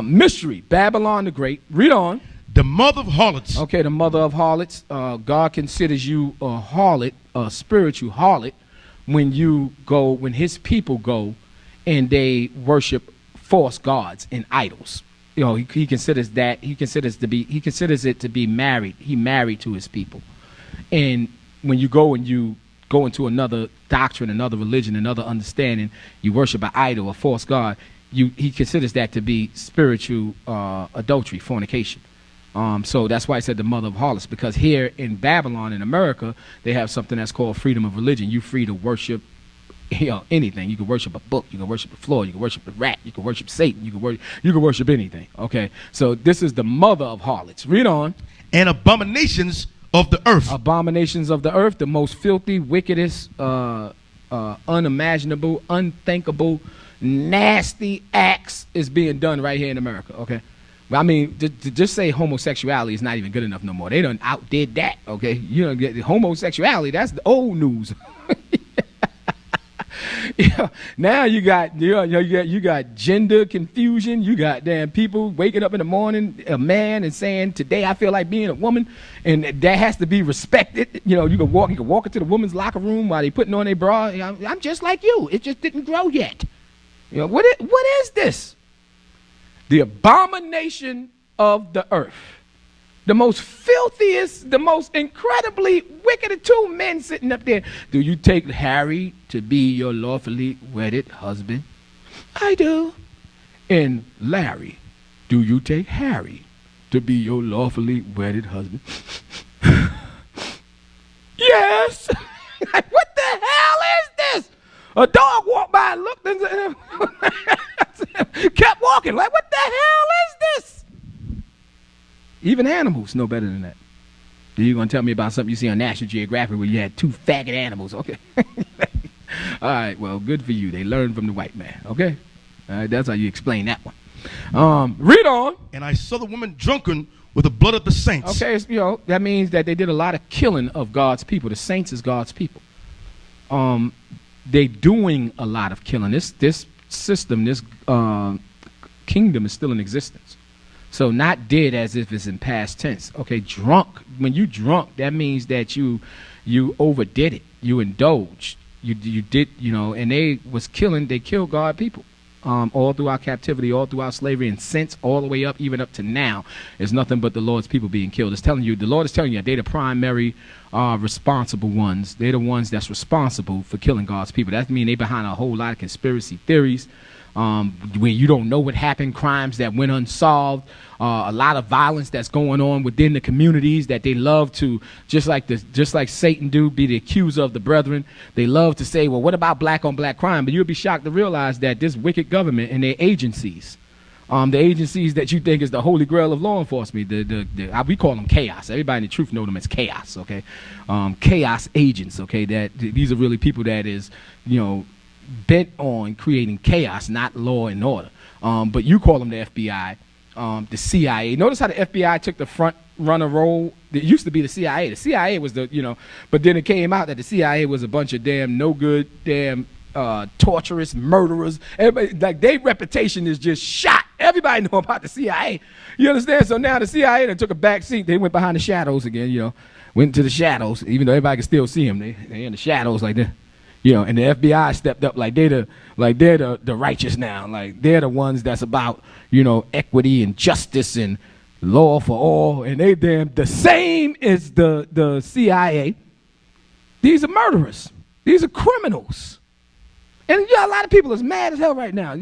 Mystery, Babylon the Great. Read on. The mother of harlots. Okay, the mother of harlots. God considers you a harlot, a spiritual harlot, when his people go and they worship false gods and idols. You know, he considers it to be married. He married to his people. And when you go into another doctrine, another religion, another understanding, you worship an idol, a false god, he considers that to be spiritual adultery, fornication. So that's why I said the mother of harlots, because here in Babylon, in America, they have something that's called freedom of religion. You're free to worship, anything. You can worship a book. You can worship the floor. You can worship the rat. You can worship Satan. You can worship anything. Okay. So this is the mother of harlots. Read on. And abominations of the earth. Abominations of the earth, the most filthy, wickedest, unimaginable, unthinkable, nasty acts is being done right here in America. Okay. I mean, to just say homosexuality is not even good enough no more. They done outdid that, okay? You don't get homosexuality. That's the old news. Yeah. Now you got gender confusion. You got damn people waking up in the morning, a man, and saying, "Today I feel like being a woman," and that has to be respected. You can walk into the woman's locker room while they putting on their bra. I'm just like you. It just didn't grow yet. What is this? The abomination of the earth. The most filthiest, the most incredibly wicked, two men sitting up there. Do you take Harry to be your lawfully wedded husband? I do. And Larry, do you take Harry to be your lawfully wedded husband? Yes. Like, what the hell is this? A dog walked by and looked and kept walking. Like, what the hell is this? Even animals know better than that. You're going to tell me about something you see on National Geographic where you had two faggot animals. Okay. All right. Well, good for you. They learned from the white man. Okay. All right. That's how you explain that one. Read on. And I saw the woman drunken with the blood of the saints. Okay. That means that they did a lot of killing of God's people. The saints is God's people. They doing a lot of killing. This system, this kingdom is still in existence. So not dead as if it's in past tense. Okay, drunk. When you drunk, that means that you overdid it. You indulged. You did, and they killed God people. All through our captivity, all through our slavery, and since all the way up, even up to now, is nothing but the Lord's people being killed. The Lord is telling you they're the primary responsible ones. They're the ones that's responsible for killing God's people. That means they behind a whole lot of conspiracy theories. When you don't know what happened, crimes that went unsolved, a lot of violence that's going on within the communities that they love to, just like Satan do, be the accuser of the brethren. They love to say, well, what about black on black crime? But you'll be shocked to realize that this wicked government and their agencies, the agencies that you think is the holy grail of law enforcement, we call them chaos. Everybody in the truth know them as chaos, okay? Chaos agents, okay? These are really people that is, bent on creating chaos, not law and order. But you call them the FBI, the CIA. Notice how the FBI took the front runner role. It used to be the CIA. The CIA was but then it came out that the CIA was a bunch of damn no good, damn torturous murderers. Everybody, like, their reputation is just shot. Everybody know about the CIA. You understand? So now the CIA took a back seat. They went behind the shadows again, went to the shadows, even though everybody can still see them. They're in the shadows like that. And the FBI stepped up like they're the righteous now. Like they're the ones that's about, equity and justice and law for all. And they damn the same as the CIA. These are murderers. These are criminals. And a lot of people is mad as hell right now.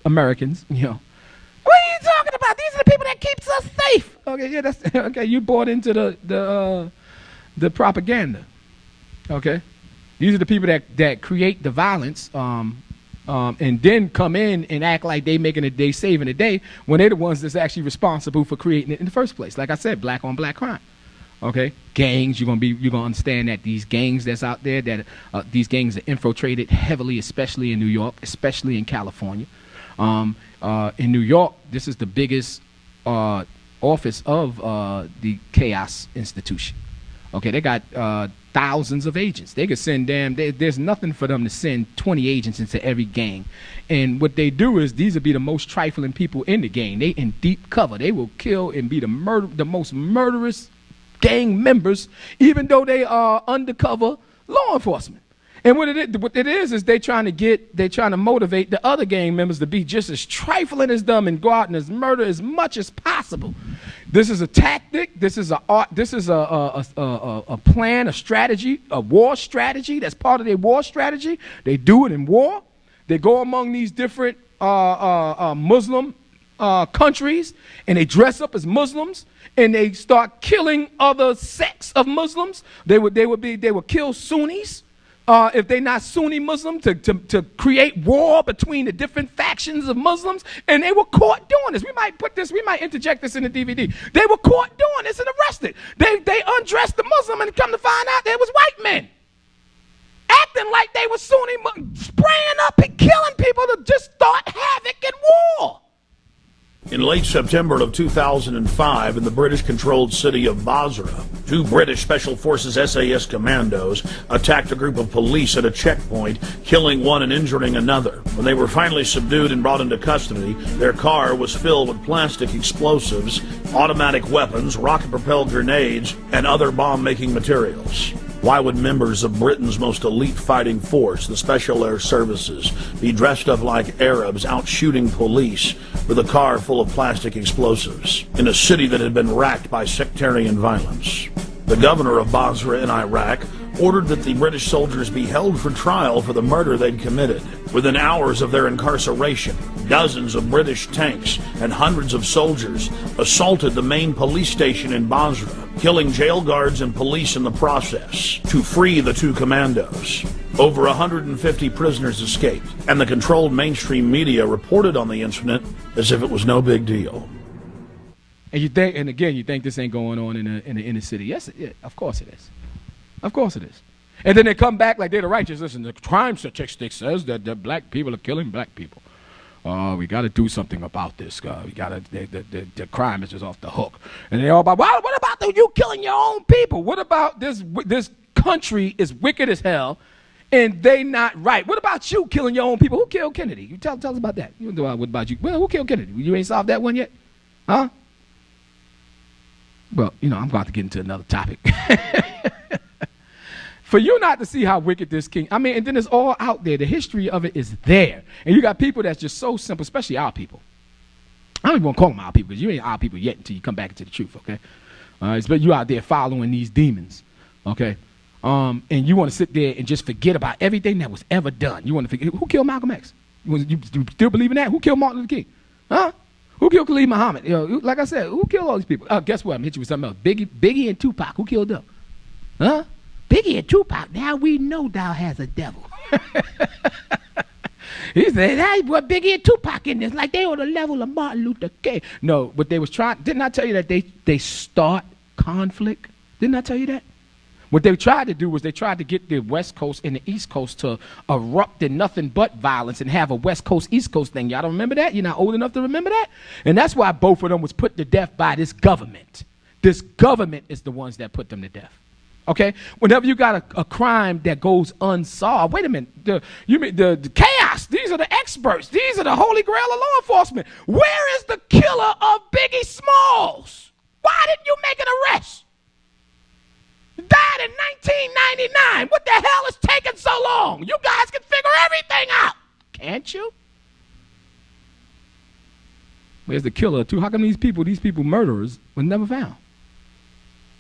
Americans, What are you talking about? These are the people that keeps us safe. Okay, yeah, that's okay. You bought into the propaganda. Okay, these are the people that create the violence, and then come in and act like they saving the day when they're the ones that's actually responsible for creating it in the first place. Like I said, black on black crime. Okay, gangs. You're gonna understand that these gangs that's out there, that these gangs are infiltrated heavily, especially in New York, especially in California. In New York, this is the biggest office of the Chaos Institution. Okay, they got thousands of agents. They could send there's nothing for them to send 20 agents into every gang. And what they do is these will be the most trifling people in the gang. They in deep cover. They will kill and be the most murderous gang members, even though they are undercover law enforcement. And what it is they trying to motivate the other gang members to be just as trifling as them and go out and murder as much as possible. This is a tactic. This is a art. This is a plan, a strategy, a war strategy. That's part of their war strategy. They do it in war. They go among these different Muslim countries, and they dress up as Muslims, and they start killing other sects of Muslims. They would kill Sunnis. If they're not Sunni Muslim, to create war between the different factions of Muslims, and they were caught doing this. We might interject this in the DVD. They were caught doing this and arrested. They undressed the Muslim, and come to find out they was white men, acting like they were Sunni, spraying up and killing people to just start havoc and war. In late September of 2005, in the British-controlled city of Basra, 2 British Special Forces SAS commandos attacked a group of police at a checkpoint, killing one and injuring another. When they were finally subdued and brought into custody, their car was filled with plastic explosives, automatic weapons, rocket-propelled grenades, and other bomb-making materials. Why would members of Britain's most elite fighting force, the Special Air Services, be dressed up like Arabs out shooting police with a car full of plastic explosives in a city that had been racked by sectarian violence? The governor of Basra in Iraq ordered that the British soldiers be held for trial for the murder they'd committed. Within hours of their incarceration, dozens of British tanks and hundreds of soldiers assaulted the main police station in Basra, killing jail guards and police in the process. To free the 2 commandos, over 150 prisoners escaped, and the controlled mainstream media reported on the incident as if it was no big deal. And you think this ain't going on in the inner city? Yes, of course it is. Of course it is. And then they come back like they're the righteous. Listen, the crime statistic says that the black people are killing black people. We got to do something about this. We got to. The crime is just off the hook. And they all about, well, what about you killing your own people? What about this country is wicked as hell, and they not right? What about you killing your own people? Who killed Kennedy? You tell us about that. What about you? Well, who killed Kennedy? You ain't solved that one yet, huh? Well, I'm about to get into another topic. For you not to see how wicked this king, and then it's all out there. The history of it is there. And you got people that's just so simple, especially our people. I don't even want to call them our people, because you ain't our people yet until you come back into the truth, okay? But you out there following these demons, okay? And you want to sit there and just forget about everything that was ever done. You want to forget, who killed Malcolm X? You still believe in that? Who killed Martin Luther King? Huh? Who killed Khalid Muhammad? Like I said, who killed all these people? Guess what? I'm hit you with something else. Biggie and Tupac. Who killed them? Huh? Biggie and Tupac. Now we know thou has a devil. He said, hey, boy, Biggie and Tupac in this, like they on the level of Martin Luther King. No, but they was trying. Didn't I tell you that they start conflict? Didn't I tell you that? What they tried to do was they tried to get the West Coast and the East Coast to erupt in nothing but violence and have a West Coast, East Coast thing. Y'all don't remember that? You're not old enough to remember that? And that's why both of them was put to death by this government. This government is the ones that put them to death. Okay? Whenever you got a crime that goes unsolved, wait a minute, the chaos, these are the experts. These are the holy grail of law enforcement. Where is the killer of Biggie Smalls? Why didn't you make an arrest? Died in 1999. What the hell is taking so long? You guys can figure everything out. Can't you? Where's the killer too? How come these people murderers were never found?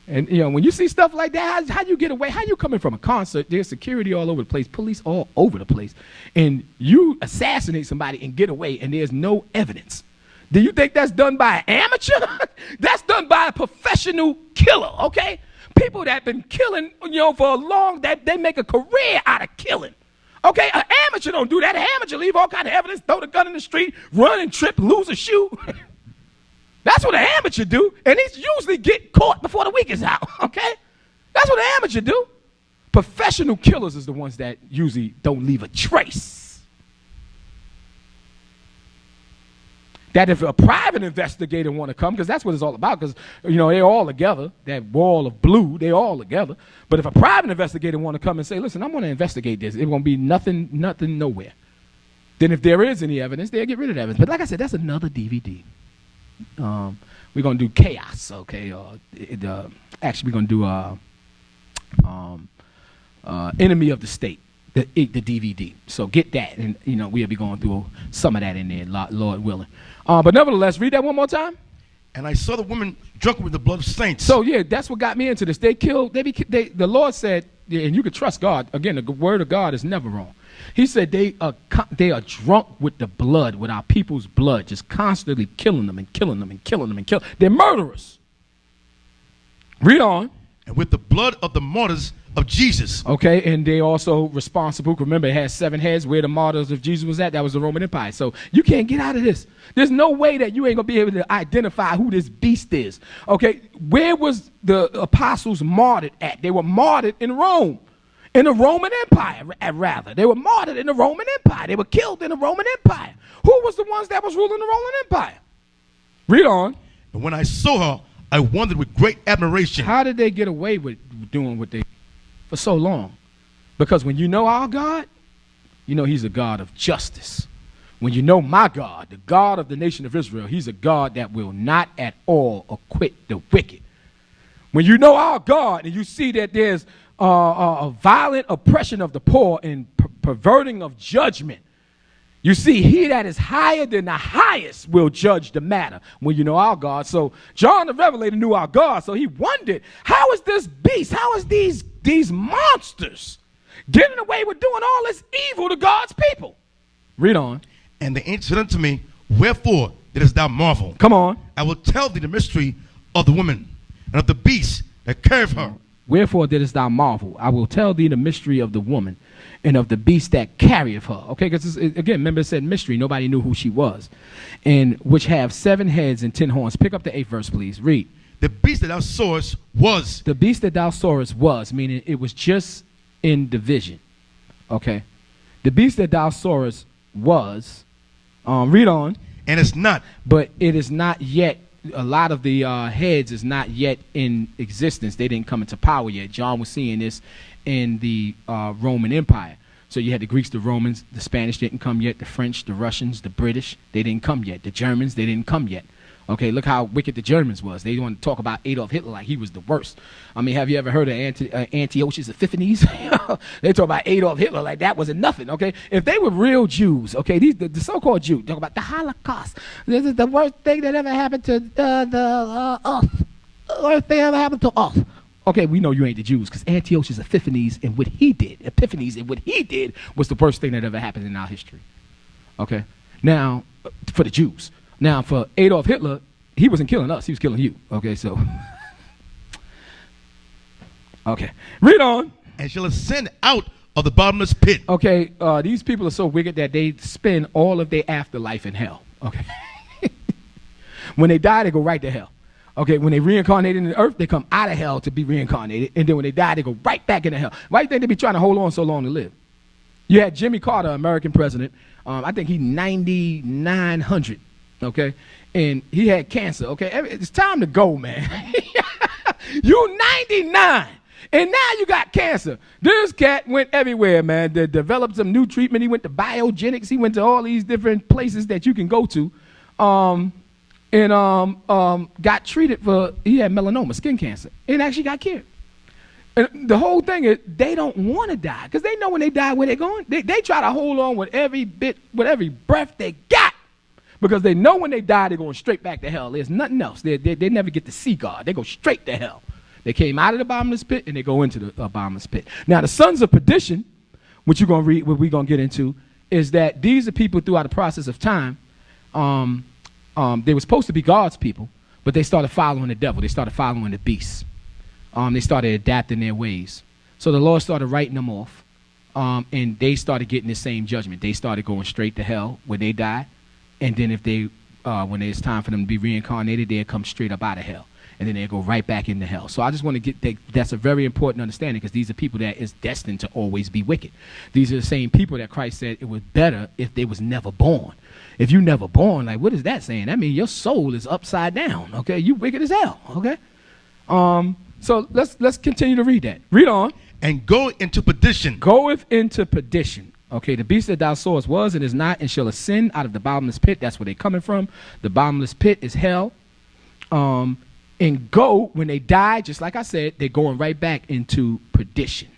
And when you see stuff like that, how you get away? How you coming from a concert? There's security all over the place, police all over the place, and you assassinate somebody and get away, and there's no evidence. Do you think that's done by an amateur? That's done by a professional killer, okay? People that been killing, for a long, that they make a career out of killing. Okay, an amateur don't do that. An amateur leave all kind of evidence, throw the gun in the street, run and trip, lose a shoe. That's what an amateur do, and he's usually get caught before the week is out, okay? That's what an amateur do. Professional killers is the ones that usually don't leave a trace. That if a private investigator want to come, because that's what it's all about, because, you know, they're all together, that wall of blue, they're all together. But if a private investigator want to come and say, listen, I'm going to investigate this, it's going to be nothing, nowhere. Then if there is any evidence, they'll get rid of the evidence. But like I said, that's another DVD. We're going to do Chaos, okay? Actually, we're going to do Enemy of the State, the DVD. So get that, and, you know, we'll be going through some of that in there, Lord willing. But nevertheless, read that one more time. And I saw the woman drunk with the blood of saints. So yeah, that's what got me into this. The Lord said, and you can trust God. Again, the word of God is never wrong. He said they are drunk with the blood, with our people's blood, just constantly killing them and killing them and killing them and killing. They're murderers. Read on. And with the blood of the martyrs of Jesus. Okay, and they also responsible. Remember, it has 7 heads. Where the martyrs of Jesus was at, that was the Roman Empire. So you can't get out of this. There's no way that you ain't gonna be able to identify who this beast is. Okay, where was the apostles martyred at? They were martyred in Rome, in the Roman Empire. Rather, they were martyred in the Roman Empire. They were killed in the Roman Empire. Who was the ones that was ruling the Roman Empire? Read on. And when I saw her, I wondered with great admiration. How did they get away with doing what they for so long? Because when you know our God, you know he's a God of justice. When you know my God, the God of the nation of Israel, he's a God that will not at all acquit the wicked. When you know our God and you see that there's a violent oppression of the poor and perverting of judgment, you see, he that is higher than the highest will judge the matter. When you know our God. So John the Revelator knew our God. So he wondered, how is this beast, how is these monsters getting away with doing all this evil to God's people? Read on. And the angel said unto me, wherefore didst thou marvel? Come on. I will tell thee the mystery of the woman and of the beast that carried her. Wherefore didst thou marvel? I will tell thee the mystery of the woman and of the beast that carrieth her. Okay, because again, remember it said mystery. Nobody knew who she was. And which have 7 heads and 10 horns. Pick up the 8th verse, please. Read. The beast that thou sawest was. The beast that thou sawest was, meaning it was just in division. Okay. The beast that thou sawest was, read on. And it's not. But it is not yet. A lot of the heads is not yet in existence. They didn't come into power yet. John was seeing this in the Roman Empire. So you had the Greeks, the Romans, the Spanish didn't come yet, the French, the Russians, the British, they didn't come yet. The Germans, they didn't come yet. Okay, look how wicked the Germans was. They want to talk about Adolf Hitler like he was the worst. I mean, have you ever heard of Antiochus Epiphanes? They talk about Adolf Hitler like that wasn't nothing, okay? If they were real Jews, okay, the so-called Jews, talk about the Holocaust. This is the worst thing that ever happened to the earth. The worst thing ever happened to earth. Okay, we know you ain't the Jews because Antiochus Epiphanes and what he did was the worst thing that ever happened in our history. Okay, now, for the Jews. Now, for Adolf Hitler, he wasn't killing us. He was killing you. Okay, so. Okay. Read on. And shall ascend out of the bottomless pit. Okay, these people are so wicked that they spend all of their afterlife in hell. Okay. When they die, they go right to hell. Okay, when they reincarnate in the earth, they come out of hell to be reincarnated. And then when they die, they go right back into hell. Why do you think they be trying to hold on so long to live? You had Jimmy Carter, American president. I think he's 9,900. Okay, and he had cancer. Okay, it's time to go, man. You 99, and now you got cancer. This cat went everywhere, man. They developed some new treatment. He went to biogenics. He went to all these different places that you can go to, and got treated for. He had melanoma, skin cancer, and actually got cured. And the whole thing is they don't want to die because they know when they die where they're going. They try to hold on with every every breath they got. Because they know when they die, they're going straight back to hell. There's nothing else. They never get to see God. They go straight to hell. They came out of the bottomless pit, and they go into the bottomless pit. Now, the sons of perdition, which you're going to read, what we're going to get into, is that these are people throughout the process of time. They were supposed to be God's people, but they started following the devil. They started following the beast. They started adapting their ways. So the Lord started writing them off, and they started getting the same judgment. They started going straight to hell when they died. And then if they when it's time for them to be reincarnated, they'll come straight up out of hell. And then they'll go right back into hell. So I just want to get that's a very important understanding, because these are people that is destined to always be wicked. These are the same people that Christ said it was better if they was never born. If you never born, like, what is that saying? That means your soul is upside down, okay? You wicked as hell, okay? So let's continue to read that. Read on. And go into perdition. Goeth into perdition. Okay, the beast that thou sawest was and is not, and shall ascend out of the bottomless pit. That's where they're coming from. The bottomless pit is hell. And go, when they die, just like I said, they're going right back into perdition.